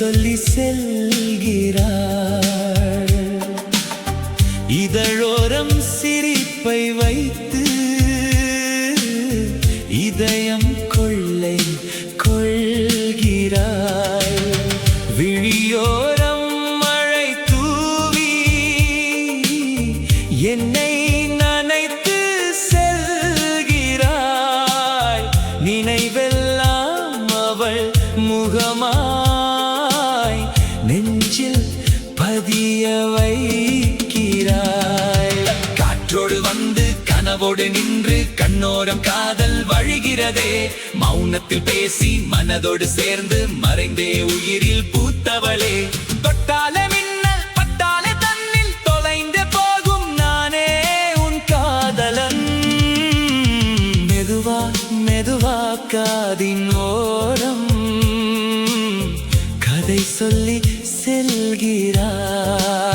சொல்லி செல்கிறாள். இதழோரம் சிரிப்பை வைத்து இதயம் கொள்ளை கொள்கிறாய். விழியோரம் மழை தூவி என்னை நனைத்து செல்கிறாய். நினைவெல்லாம் அவள் முகமாய் நெஞ்சில் பதிய வைக்கிறாய். காற்றோடு வந்து கனவோடு நின்று கண்ணோரம் காதல் வழிகிறதே. மௌனத்தில் பேசி மனதோடு சேர்ந்து மறைந்தே உயிரில் பூத்தவளே. தொட்டாலே மின்னல் பட்டாலே தன்னில் தொலைந்து போகும் நானே உன் காதலன். மெதுவா மெதுவா காதின் ஓரம் கதை சொல்லி செல்கிறாய்.